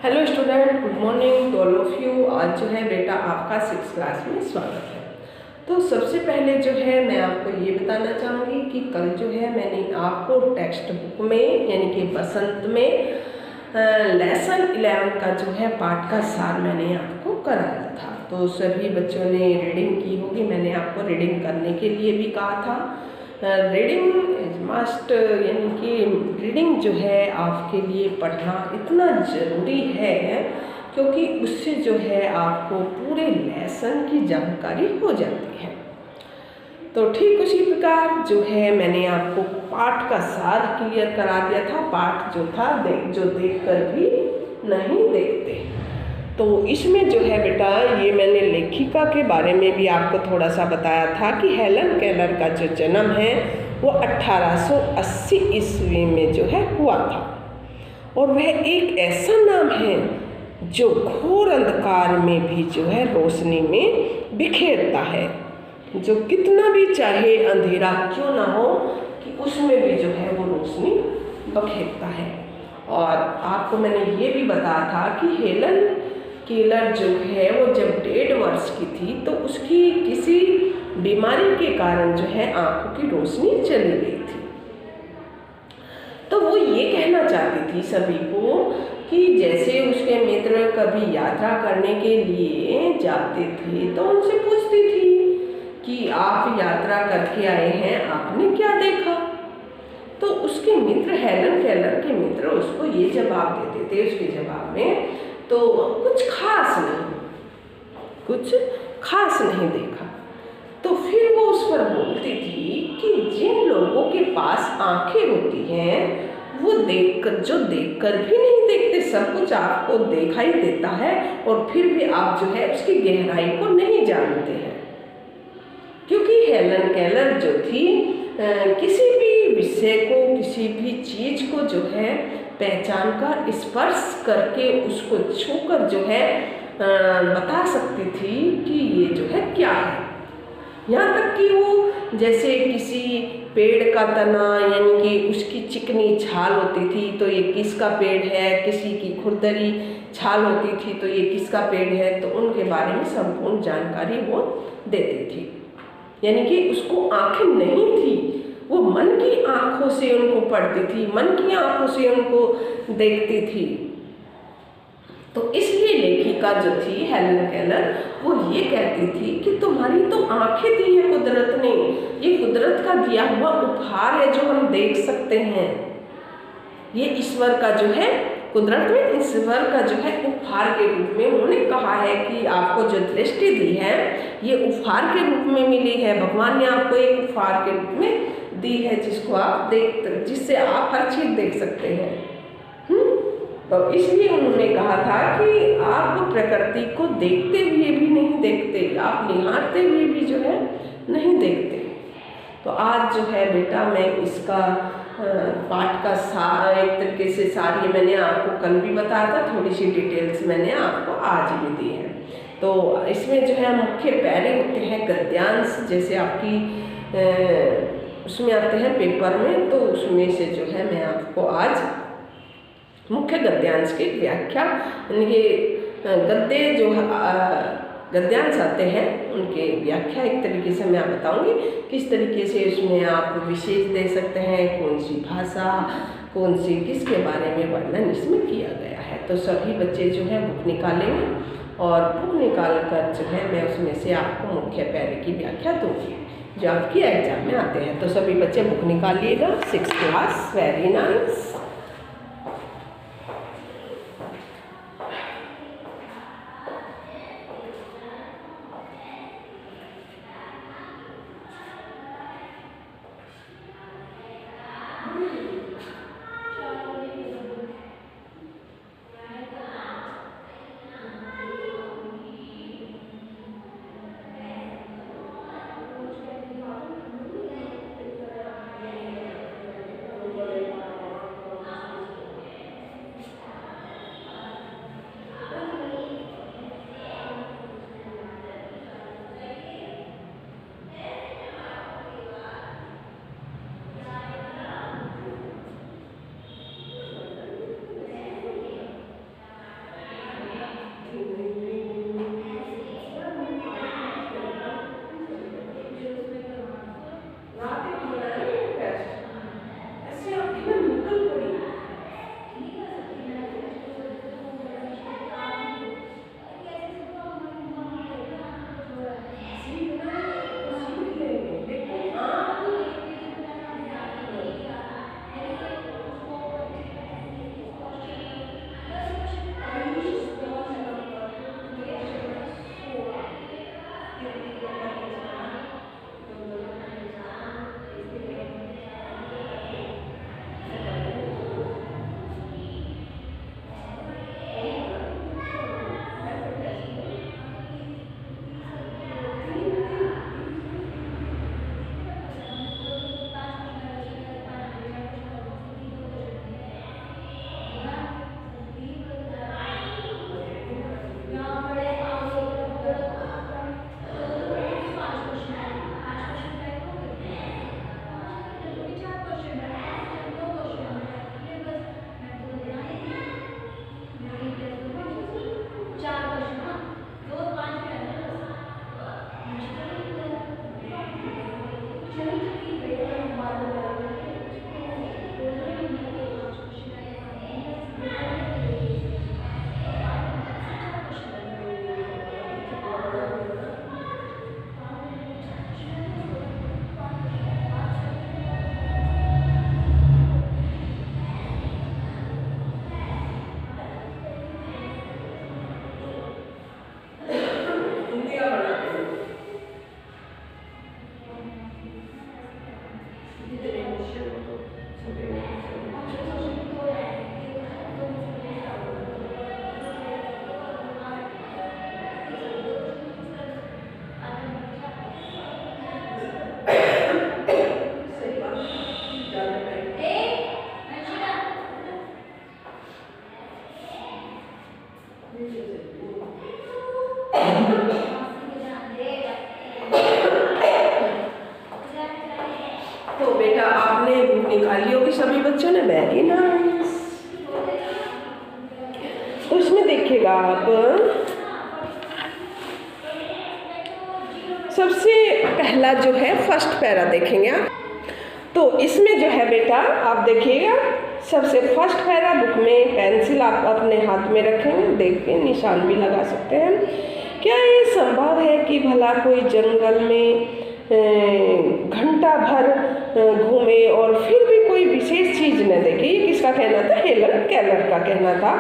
Hello student, good morning to all of you. आज जो है बेटा आपका 6th क्लास में स्वागत है। तो सबसे पहले जो है मैं आपको ये बताना चाहूँगी कि कल जो है मैंने आपको टेक्स्ट बुक में यानी कि बसंत में लेसन 11 का जो है पाठ का सार मैंने आपको कराया था। तो सभी बच्चों ने रीडिंग की होगी। मैंने आपको रीडिंग करने के लिए भी कहा था। रीडिंग इज मस्ट, यानी कि रीडिंग जो है आपके लिए पढ़ना इतना ज़रूरी है क्योंकि उससे जो है आपको पूरे लेसन की जानकारी हो जाती है। तो ठीक उसी प्रकार जो है मैंने आपको पाठ का सार क्लियर करा दिया था। पाठ जो था जो देखकर भी नहीं देखते। तो इसमें जो है बेटा ये मैंने लेखिका के बारे में भी आपको थोड़ा सा बताया था कि हेलन केलर का जो जन्म है वो 1880 ईस्वी में जो है हुआ था। और वह एक ऐसा नाम है जो घोर अंधकार में भी जो है रोशनी में बिखेरता है। जो कितना भी चाहे अंधेरा क्यों ना हो कि उसमें भी जो है वो रोशनी बखेरता है। और आपको मैंने ये भी बताया था कि हेलन केलर जो है वो जब 1.5 वर्ष की थी तो उसकी किसी बीमारी के कारण जो है आंखों की रोशनी चली गई थी। तो वो ये कहना चाहती थी सभी को कि जैसे उसके मित्र कभी यात्रा करने के लिए जाते थे तो उनसे पूछती थी कि आप यात्रा करके आए हैं, आपने क्या देखा? तो उसके मित्र हेलन केलर के मित्र उसको ये जवाब देते थे उसके जवाब में, तो कुछ खास नहीं देखा। तो फिर वो उस पर बोलती थी कि जिन लोगों के पास आंखें होती हैं वो देखकर भी नहीं देखते, सब कुछ आपको दिखाई देता है और फिर भी आप जो है उसकी गहराई को नहीं जानते हैं। क्योंकि हेलन केलर जो थी किसी भी विषय को, किसी भी चीज को जो है पहचान कर, स्पर्श करके, उसको छूकर जो है बता सकती थी कि ये जो है क्या है। यहाँ तक कि वो जैसे किसी पेड़ का तना यानी कि उसकी चिकनी छाल होती थी तो ये किसका पेड़ है, किसी की खुरदरी छाल होती थी तो ये किसका पेड़ है, तो उनके बारे में संपूर्ण जानकारी वो देती थी। यानी कि उसको आंखें नहीं थी, वो मन की आंखों से उनको पढ़ती थी, मन की आंखों से उनको देखती थी। तो इसलिए लेखिका जो थी हेलन केलर वो ये कहती थी कि तुम्हारी तो आंखें दी है कुदरत ने, ये कुदरत का दिया हुआ उपहार है जो हम देख सकते हैं। ये ईश्वर का जो है, कुदरत में ईश्वर का जो है उपहार के रूप में उन्होंने कहा है कि आपको जो दृष्टि दी है ये उपहार के रूप में मिली है। भगवान ने आपको एक उपहार के रूप में दी है जिसको आप जिससे आप हर चीज देख सकते हैं। तो इसलिए उन्होंने कहा था कि आप प्रकृति को देखते हुए भी नहीं देखते, आप निहारते हुए भी जो है नहीं देखते। तो आज जो है बेटा मैं इसका पाठ का सार एक तरीके से सारी मैंने आपको कल भी बताया था, थोड़ी सी डिटेल्स मैंने आपको आज भी दी है। तो इसमें जो है मुख्य पैरे होते हैं गद्यांश, जैसे आपकी उसमें आते हैं पेपर में, तो उसमें से जो है मैं आपको आज मुख्य गद्यांश की व्याख्या, यानी कि गद्य जो गद्यांश आते हैं उनके व्याख्या एक तरीके से मैं बताऊंगी किस तरीके से उसमें आप विशेष दे सकते हैं, कौन सी भाषा, कौन सी किसके बारे में वर्णन इसमें किया गया है। तो सभी बच्चे जो है बुक निकालेंगे और बुक निकाल कर जो है मैं उसमें से आपको मुख्य पैरे की व्याख्या दूँगी जो आपकी एग्जाम में आते हैं। तो सभी बच्चे बुक निकालिएगा। 6th class, very nice. देखिएगा आप, सबसे पहला जो है फर्स्ट पैरा देखेंगे आप। तो इसमें जो है बेटा आप देखिएगा, सबसे फर्स्ट पैरा बुक में पेंसिल आप अपने हाथ में रखेंगे, देख के निशान भी लगा सकते हैं। क्या ये संभव है कि भला कोई जंगल में घंटा भर घूमे और फिर भी कोई विशेष चीज़ न देखे? ये किसका कहना था? हेलन केलर का कहना था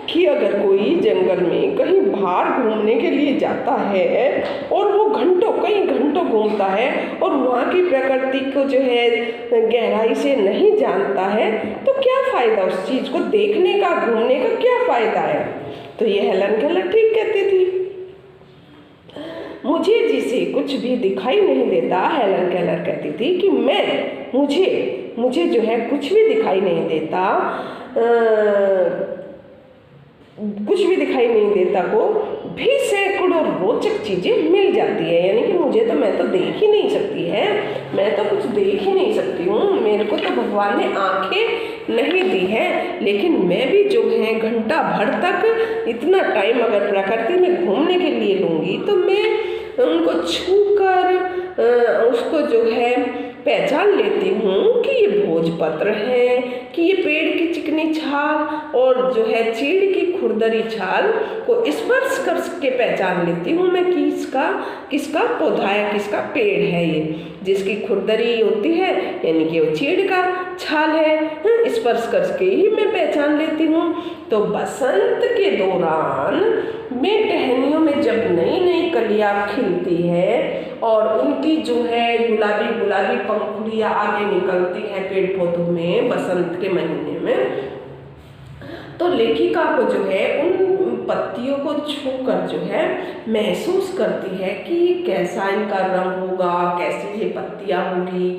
कि अगर कोई जंगल में कहीं बाहर घूमने के लिए जाता है और वो घंटों कई घंटों घूमता है और वहाँ की प्रकृति को जो है गहराई से नहीं जानता है, तो क्या फ़ायदा उस चीज़ को देखने का, घूमने का क्या फ़ायदा है? तो ये हेलन केलर ठीक कहती थी। मुझे जिसे कुछ भी दिखाई नहीं देता, हेलन केलर कहती थी कि मुझे जो है कुछ भी दिखाई नहीं देता, कुछ भी दिखाई नहीं देता को भी सैकड़ों रोचक चीज़ें मिल जाती है। यानी कि मैं तो देख ही नहीं सकती है, मैं तो कुछ देख ही नहीं सकती हूँ, मेरे को तो भगवान ने आंखें नहीं दी है, लेकिन मैं भी जो है घंटा भर तक इतना टाइम अगर प्रकृति में घूमने के लिए लूँगी तो मैं उनको छू कर उसको जो है पहचान लेती हूँ कि ये भोजपत्र है, कि ये पेड़ की चिकनी छाल और जो है चीड़ की खुरदरी छाल को स्पर्श करके पहचान लेती हूँ मैं कि किसका पौधा है, किसका पेड़ है। ये जिसकी खुरदरी होती है यानी कि वो चीड़ का छाल है, स्पर्श करके ही मैं पहचान लेती हूँ। तो बसंत के दौरान में टहनियों में जब नई नई कलियाँ खिलती है और उनकी जो है गुलाबी गुलाबी पंखुड़ियाँ आगे निकलती हैं पेड़ पौधों में बसंत के महीने में, तो लेखिका को जो है उन पत्तियों को छूकर जो है महसूस करती है कि कैसा इनका रंग होगा, कैसी ये पत्तियाँ होंगी।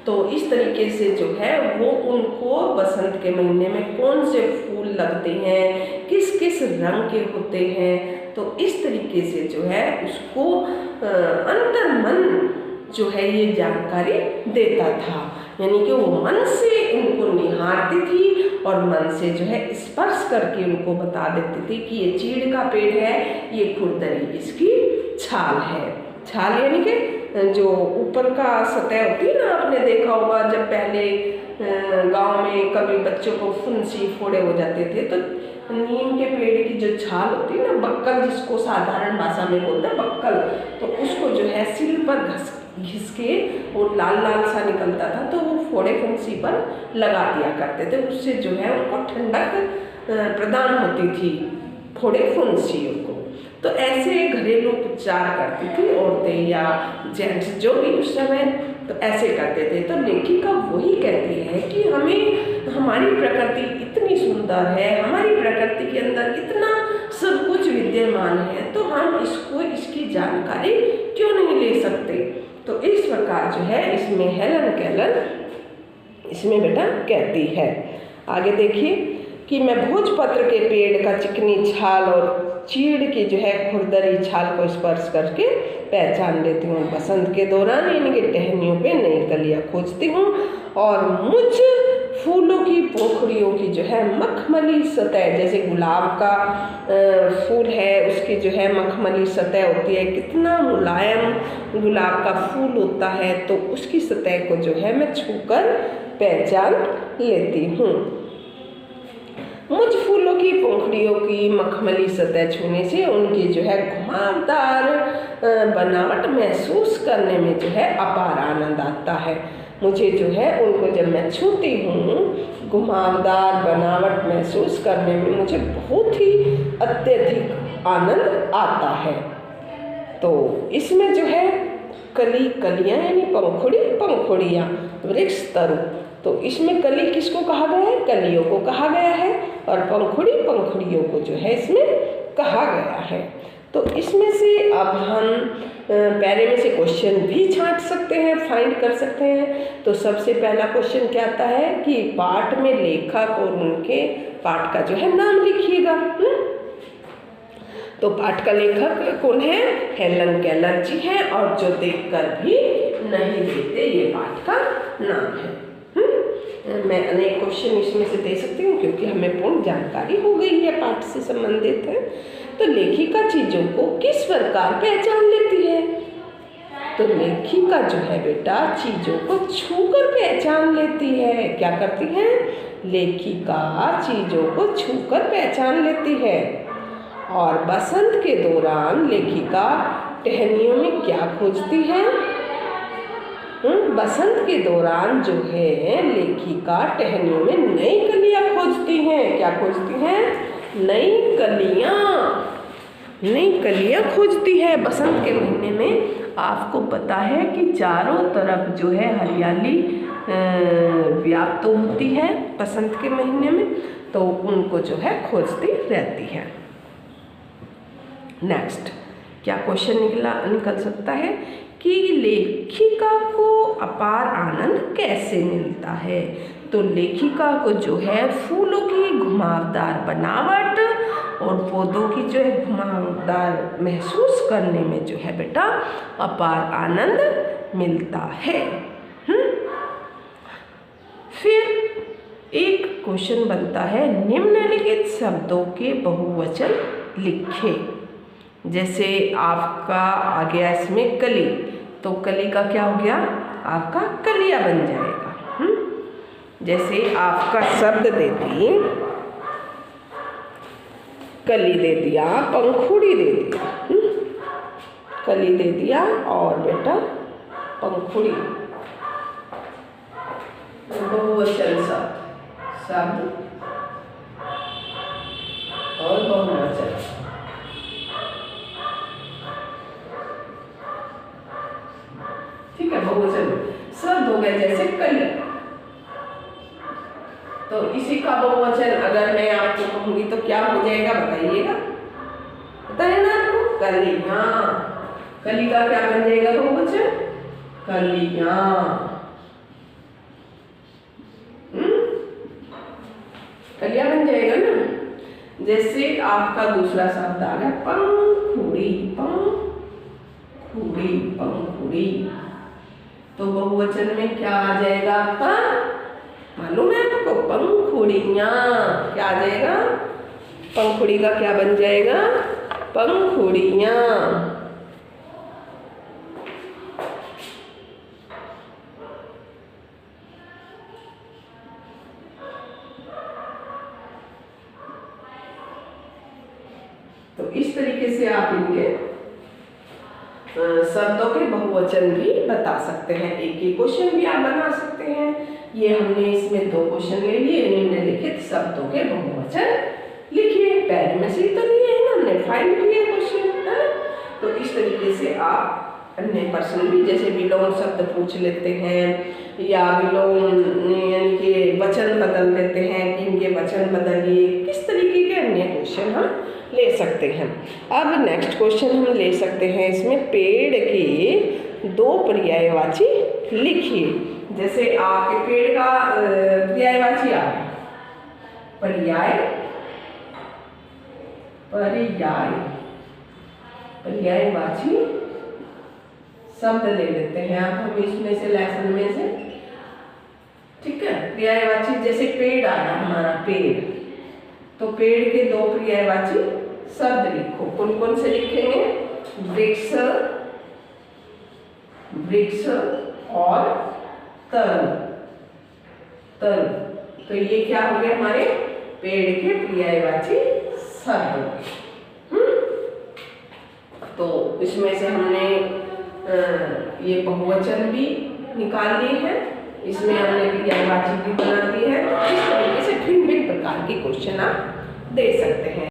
तो इस तरीके से जो है वो उनको बसंत के महीने में कौन से फूल लगते हैं, किस किस रंग के होते हैं, तो इस तरीके से जो है उसको अंतर्मन जो है ये जानकारी देता था। यानी कि वो मन से उनको निहारती थी और मन से जो है स्पर्श करके उनको बता देती थी कि ये चीड़ का पेड़ है, ये खुरदरी इसकी छाल है। छाल यानी कि जो ऊपर का सतह होती है ना, आपने देखा होगा जब पहले गांव में कभी बच्चों को फुंसी फोड़े हो जाते थे तो नीम के पेड़ की जो छाल होती है ना, बक्कल जिसको साधारण भाषा में बोलते हैं बक्कल, तो उसको जो है सिल पर घिस के वो लाल लाल सा निकलता था तो वो फोड़े फुंसी पर लगा दिया करते थे, उससे जो है उनको ठंडक प्रदान होती थी फोड़े फुंसियों को। तो ऐसे घरेलू उपचार करती थी औरतें या जेंट्स जो भी उस समय, तो ऐसे करते थे। तो लेखिका वही कहती है कि हमारी प्रकृति इतनी सुंदर है, हमारी प्रकृति के अंदर इतना सब कुछ विद्यमान है, तो हम इसकी जानकारी क्यों नहीं ले सकते। तो इस प्रकार जो है इसमें हेलन केलर इसमें बेटा कहती है। आगे देखिए कि मैं भोजपत्र के पेड़ का चिकनी छाल और चीड़ की जो है खुरदरी छाल को स्पर्श करके पहचान लेती हूँ। बसंत के दौरान यानी कि टहनियों पे नई कलियाँ खोजती हूँ और मुझ फूलों की पोखरियों की जो है मखमली सतह, जैसे गुलाब का फूल है उसकी जो है मखमली सतह होती है, कितना मुलायम गुलाब का फूल होता है, तो उसकी सतह को जो है मैं छूकर पहचान लेती हूँ। मुझ फूलों की पंखुड़ियों की मखमली सतह छूने से उनकी जो है घुमावदार बनावट महसूस करने में जो है अपार आनंद आता है। मुझे जो है उनको जब मैं छूती हूँ घुमावदार बनावट महसूस करने में मुझे बहुत ही अत्यधिक आनंद आता है। तो इसमें जो है कलियाँ यानी पंखुड़ियाँ वृक्ष तरु, तो इसमें कली किसको कहा गया है? कलियों को कहा गया है और पंखुड़ियों को जो है इसमें कहा गया है। तो इसमें से अब हम पैरे में से क्वेश्चन भी छांट सकते हैं, फाइंड कर सकते हैं। तो सबसे पहला क्वेश्चन क्या आता है कि पाठ में लेखक और उनके पाठ का जो है नाम लिखिएगा। तो पाठ का लेखक कौन है? हेलन केलर जी है और जो देखकर भी नहीं देते ये पाठ का नाम है। मैं अनेक क्वेश्चन इसमें से दे सकती हूँ क्योंकि हमें पूर्ण जानकारी हो गई है, पाठ से संबंधित है। तो लेखिका चीज़ों को किस प्रकार पहचान लेती है? तो लेखिका जो है बेटा चीज़ों को छूकर पहचान लेती है। क्या करती है? लेखिका चीज़ों को छूकर पहचान लेती है। और बसंत के दौरान लेखिका टहनियों में क्या खोजती है? बसंत के दौरान जो है लेखिका टहनियों में नई कलियां खोजती हैं। क्या खोजती हैं? नई कलियां खोजती है। बसंत के महीने में आपको पता है कि चारों तरफ जो है हरियाली व्याप्त होती है बसंत के महीने में, तो उनको जो है खोजती रहती है। नेक्स्ट क्या क्वेश्चन निकल सकता है कि लेखिका को अपार आनंद कैसे मिलता है? तो लेखिका को जो है फूलों की घुमावदार बनावट और पौधों की जो है घुमावदार महसूस करने में जो है बेटा अपार आनंद मिलता है। फिर एक क्वेश्चन बनता है, निम्नलिखित शब्दों के बहुवचन लिखे। जैसे आपका आ गया इसमें कली, तो कली का क्या हो गया? आपका कलिया बन जाएगा। जैसे आपका शब्द दे दी, कली दे दिया, पंखुड़ी दे दिया, कली दे दिया और बेटा पंखुड़ी, बहुवचन शब्द और बहुवचन। ठीक है, बहुवचन शब्द हो गए जैसे कली। तो इसी का बहुवचन अगर मैं आपको कहूंगी तो क्या हो जाएगा? बताइएगा, पता है ना आपको? कलियां। कली का क्या बन जाएगा बहुवचन? कलियां। कलियां बन जाएगा ना। जैसे आपका दूसरा शब्द आ गया पंखुड़ी, पंखुड़ी, पंखुड़ी, तो बहुवचन में क्या आ जाएगा आपका? मालूम है आपको? पंखुड़ियाँ। क्या आ जाएगा? पंखुड़ी का क्या बन जाएगा? पंखुड़ियाँ। तो इस तरीके से आप इनके शब्दों के बहुवचन भी बता सकते हैं। एक क्वेश्चन भी आप बना सकते हैं। ये हमने इसमें 2 क्वेश्चन ले लिए। निम्नलिखित शब्दों के बहुवचन लिखिए। पैर में से तो लिए है ना, हमने फाइंड किया क्वेश्चन, है। तो इस तरीके से आप अन्य प्रश्न भी, जैसे विलोम शब्द पूछ लेते हैं या विलोम यानी कि वचन बदल देते हैं कि इनके वचन बदलिए, किस तरीके के अन्य क्वेश्चन हम ले सकते हैं। अब नेक्स्ट क्वेश्चन हम ले सकते हैं इसमें, पेड़ के 2 पर्यायवाची लिखिए। जैसे आपके पेड़ का पर्यायवाची आ गया, पर्यायवाची शब्द ले लेते हैं आप हम इसमें से, लेसन में से। ठीक है, पर्यायवाची जैसे पेड़ आया हमारा, पेड़, तो पेड़ के 2 पर्यायवाची शब्द लिखो। कौन कौन से लिखेंगे? वृक्ष, वृक्ष और तल, तल। तो ये क्या हो गए हमारे पेड़ के पर्यायवाची शब्द। तो इसमें से हमने ये बहुवचन भी निकाल लिए हैं, इसमें हमने पर्यायवाची भी बना दी है। इस तरीके से भिन्न भिन्न प्रकार के क्वेश्चन आप दे सकते हैं।